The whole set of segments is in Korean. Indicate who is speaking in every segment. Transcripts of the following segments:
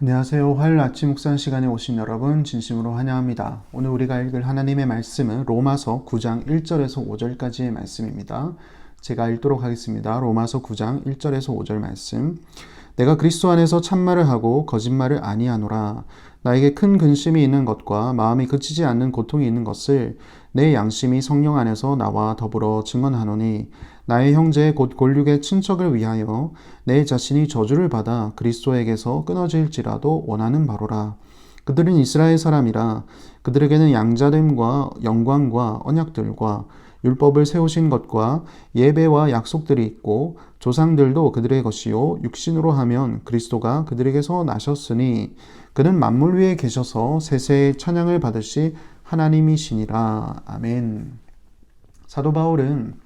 Speaker 1: 안녕하세요. 화요일 아침 묵상 시간에 오신 여러분 진심으로 환영합니다. 오늘 우리가 읽을 하나님의 말씀은 로마서 9장 1절에서 5절까지의 말씀입니다. 제가 읽도록 하겠습니다. 로마서 9장 1절에서 5절 말씀. 내가 그리스도 안에서 참말을 하고 거짓말을 아니하노라. 나에게 큰 근심이 있는 것과 마음이 그치지 않는 고통이 있는 것을 내 양심이 성령 안에서 나와 더불어 증언하노니 나의 형제 곧 골육의 친척을 위하여 내 자신이 저주를 받아 그리스도에게서 끊어질지라도 원하는 바로라. 그들은 이스라엘 사람이라. 그들에게는 양자됨과 영광과 언약들과 율법을 세우신 것과 예배와 약속들이 있고 조상들도 그들의 것이요 육신으로 하면 그리스도가 그들에게서 나셨으니 그는 만물 위에 계셔서 세세의 찬양을 받으시 하나님이시니라. 아멘. 사도 바울은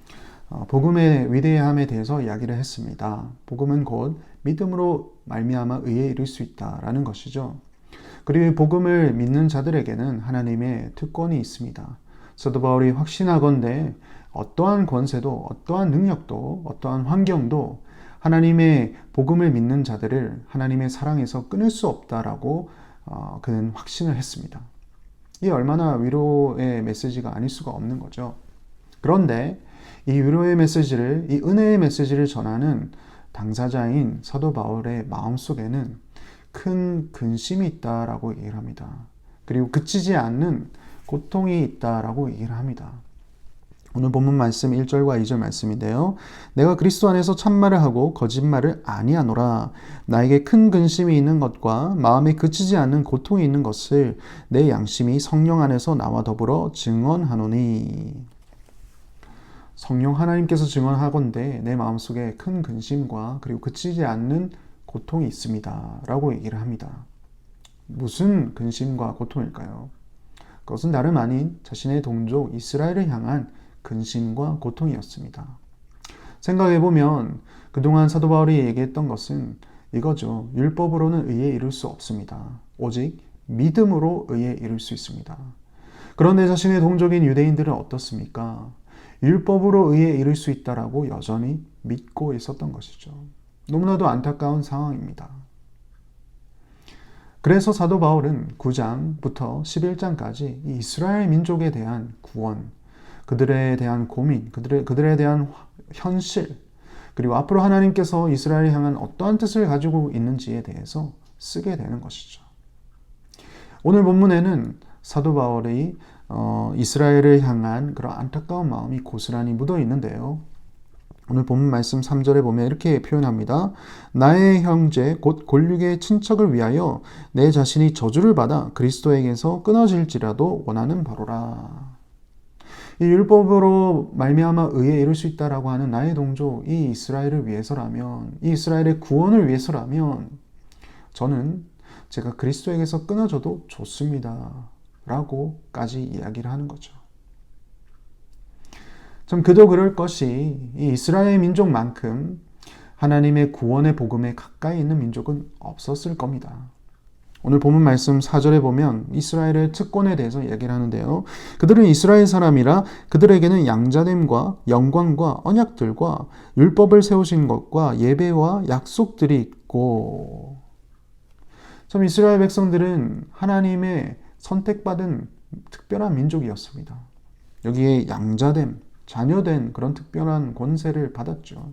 Speaker 1: 복음의 위대함에 대해서 이야기를 했습니다. 복음은 곧 믿음으로 말미암아 의에 이를 수 있다라는 것이죠. 그리고 복음을 믿는 자들에게는 하나님의 특권이 있습니다. 사도 바울이 확신하건대 어떠한 권세도 어떠한 능력도 어떠한 환경도 하나님의 복음을 믿는 자들을 하나님의 사랑에서 끊을 수 없다라고 그는 확신을 했습니다. 이게 얼마나 위로의 메시지가 아닐 수가 없는 거죠. 그런데 이 위로의 메시지를, 이 은혜의 메시지를 전하는 당사자인 사도 바울의 마음속에는 큰 근심이 있다라고 얘기를 합니다. 그리고 그치지 않는 고통이 있다라고 얘기를 합니다. 오늘 본문 말씀 1절과 2절 말씀인데요. 내가 그리스도 안에서 참말을 하고 거짓말을 아니하노라. 나에게 큰 근심이 있는 것과 마음에 그치지 않는 고통이 있는 것을 내 양심이 성령 안에서 나와 더불어 증언하노니. 성령 하나님께서 증언하건대 내 마음속에 큰 근심과 그리고 그치지 않는 고통이 있습니다. 라고 얘기를 합니다. 무슨 근심과 고통일까요? 그것은 다름 아닌 자신의 동족 이스라엘을 향한 근심과 고통이었습니다. 생각해보면 그동안 사도 바울이 얘기했던 것은 이거죠. 율법으로는 의에 이를 수 없습니다. 오직 믿음으로 의에 이를 수 있습니다. 그런데 자신의 동족인 유대인들은 어떻습니까? 율법으로 의에 이를 수 있다라고 여전히 믿고 있었던 것이죠. 너무나도 안타까운 상황입니다. 그래서 사도 바울은 9장부터 11장까지 이 이스라엘 민족에 대한 구원, 그들에 대한 고민, 그들에 대한 현실, 그리고 앞으로 하나님께서 이스라엘을 향한 어떠한 뜻을 가지고 있는지에 대해서 쓰게 되는 것이죠. 오늘 본문에는 사도 바울이 이스라엘을 향한 그런 안타까운 마음이 고스란히 묻어 있는데요. 오늘 본문 말씀 3절에 보면 이렇게 표현합니다. 나의 형제 곧 골육의 친척을 위하여 내 자신이 저주를 받아 그리스도에게서 끊어질지라도 원하는 바로라. 이 율법으로 말미암아 의에 이를 수 있다라고 하는 나의 동족 이 이스라엘을 위해서라면, 이 이스라엘의 구원을 위해서라면 저는 제가 그리스도에게서 끊어져도 좋습니다. 라고까지 이야기를 하는 거죠. 참 그도 그럴 것이 이 이스라엘 민족만큼 하나님의 구원의 복음에 가까이 있는 민족은 없었을 겁니다. 오늘 본문 말씀 4절에 보면 이스라엘의 특권에 대해서 얘기를 하는데요. 그들은 이스라엘 사람이라 그들에게는 양자됨과 영광과 언약들과 율법을 세우신 것과 예배와 약속들이 있고, 참 이스라엘 백성들은 하나님의 선택받은 특별한 민족이었습니다. 여기에 양자됨, 자녀된 그런 특별한 권세를 받았죠.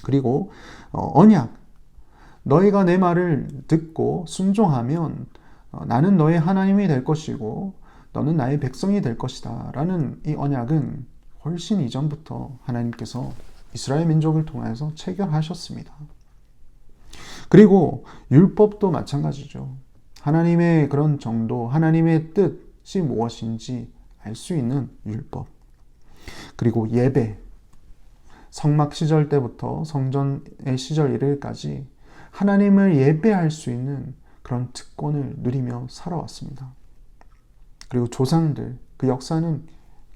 Speaker 1: 그리고 언약, 너희가 내 말을 듣고 순종하면 나는 너의 하나님이 될 것이고 너는 나의 백성이 될 것이다 라는 이 언약은 훨씬 이전부터 하나님께서 이스라엘 민족을 통해서 체결하셨습니다. 그리고 율법도 마찬가지죠. 하나님의 그런 정도, 하나님의 뜻이 무엇인지 알 수 있는 율법. 그리고 예배, 성막 시절 때부터 성전의 시절 이르기까지 하나님을 예배할 수 있는 그런 특권을 누리며 살아왔습니다. 그리고 조상들, 그 역사는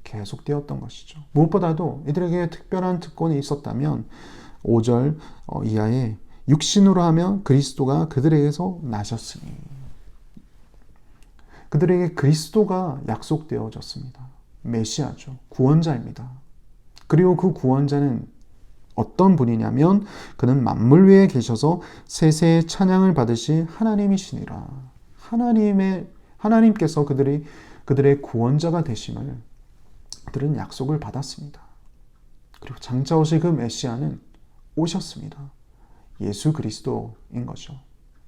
Speaker 1: 계속되었던 것이죠. 무엇보다도 이들에게 특별한 특권이 있었다면 5절 이하에 육신으로 하면 그리스도가 그들에게서 나셨으니, 그들에게 그리스도가 약속되어졌습니다. 메시아죠. 구원자입니다. 그리고 그 구원자는 어떤 분이냐면 그는 만물 위에 계셔서 세세의 찬양을 받으시 하나님이시니라. 하나님께서 그들의 구원자가 되심을 그들은 약속을 받았습니다. 그리고 장차 오실 그 메시아는 오셨습니다. 예수 그리스도인 거죠.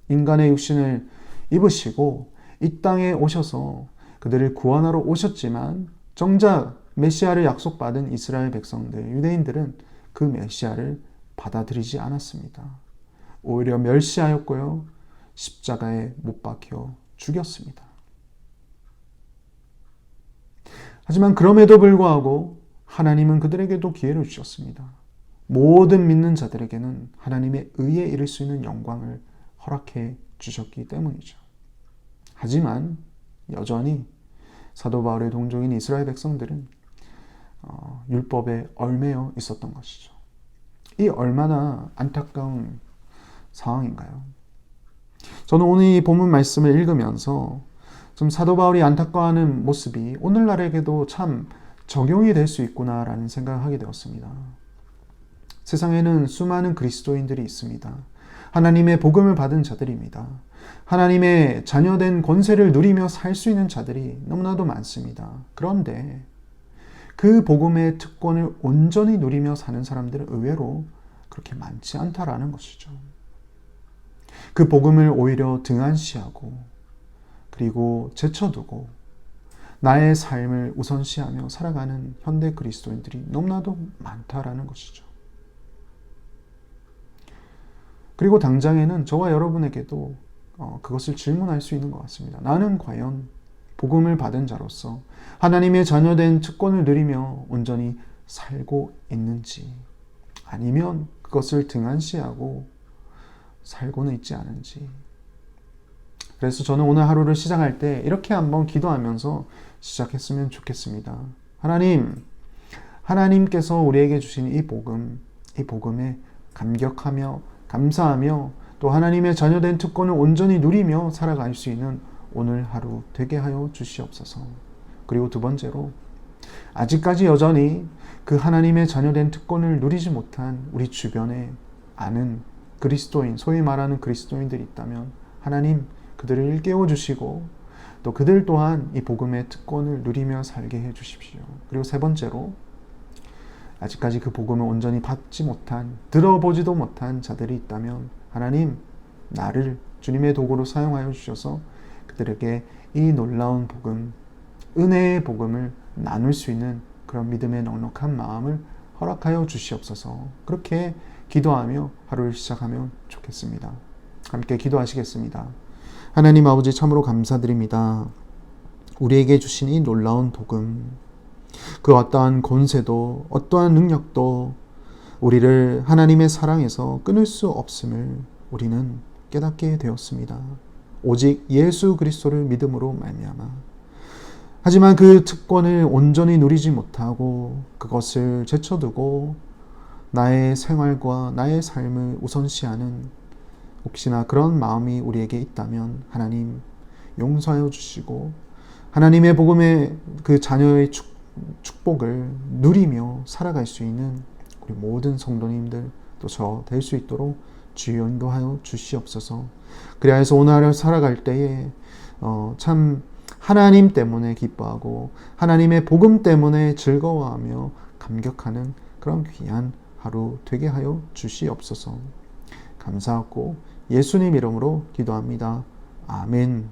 Speaker 1: 인간의 육신을 입으시고 이 땅에 오셔서 그들을 구원하러 오셨지만 정작 메시아를 약속받은 이스라엘 백성들, 유대인들은 그 메시아를 받아들이지 않았습니다. 오히려 멸시하였고요. 십자가에 못 박혀 죽였습니다. 하지만 그럼에도 불구하고 하나님은 그들에게도 기회를 주셨습니다. 모든 믿는 자들에게는 하나님의 의에 이를 수 있는 영광을 허락해 주셨기 때문이죠. 하지만 여전히 사도 바울의 동족인 이스라엘 백성들은 율법에 얽매여 있었던 것이죠. 이 얼마나 안타까운 상황인가요? 저는 오늘 이 본문 말씀을 읽으면서 좀 사도 바울이 안타까워하는 모습이 오늘날에게도 참 적용이 될 수 있구나라는 생각을 하게 되었습니다. 세상에는 수많은 그리스도인들이 있습니다. 하나님의 복음을 받은 자들입니다. 하나님의 자녀된 권세를 누리며 살 수 있는 자들이 너무나도 많습니다. 그런데 그 복음의 특권을 온전히 누리며 사는 사람들은 의외로 그렇게 많지 않다라는 것이죠. 그 복음을 오히려 등한시하고 그리고 제쳐두고 나의 삶을 우선시하며 살아가는 현대 그리스도인들이 너무나도 많다라는 것이죠. 그리고 당장에는 저와 여러분에게도 그것을 질문할 수 있는 것 같습니다. 나는 과연 복음을 받은 자로서 하나님의 자녀된 특권을 누리며 온전히 살고 있는지, 아니면 그것을 등한시하고 살고는 있지 않은지. 그래서 저는 오늘 하루를 시작할 때 이렇게 한번 기도하면서 시작했으면 좋겠습니다. 하나님께서 우리에게 주신 이 복음에 감격하며 감사하며 또 하나님의 자녀된 특권을 온전히 누리며 살아갈 수 있는 오늘 하루 되게 하여 주시옵소서. 그리고 두 번째로, 아직까지 여전히 그 하나님의 자녀된 특권을 누리지 못한 우리 주변에 아는 그리스도인, 소위 말하는 그리스도인들이 있다면 하나님 그들을 일깨워 주시고 또 그들 또한 이 복음의 특권을 누리며 살게 해 주십시오. 그리고 세 번째로, 아직까지 그 복음을 온전히 받지 못한, 들어보지도 못한 자들이 있다면 하나님 나를 주님의 도구로 사용하여 주셔서 그들에게 이 놀라운 복음, 은혜의 복음을 나눌 수 있는 그런 믿음의 넉넉한 마음을 허락하여 주시옵소서. 그렇게 기도하며 하루를 시작하면 좋겠습니다. 함께 기도하시겠습니다. 하나님 아버지, 참으로 감사드립니다. 우리에게 주신 이 놀라운 복음, 그 어떠한 권세도 어떠한 능력도 우리를 하나님의 사랑에서 끊을 수 없음을 우리는 깨닫게 되었습니다. 오직 예수 그리스도를 믿음으로 말미암아. 하지만 그 특권을 온전히 누리지 못하고 그것을 제쳐두고 나의 생활과 나의 삶을 우선시하는 혹시나 그런 마음이 우리에게 있다면 하나님 용서하여 주시고 하나님의 복음의 그 자녀의 축복을 누리며 살아갈 수 있는 우리 모든 성도님들 또 저 될 수 있도록 주여 인도하여 주시옵소서. 그래야 해서 오늘 하루 살아갈 때에 참 하나님 때문에 기뻐하고 하나님의 복음 때문에 즐거워하며 감격하는 그런 귀한 하루 되게 하여 주시옵소서. 감사하고 예수님 이름으로 기도합니다. 아멘.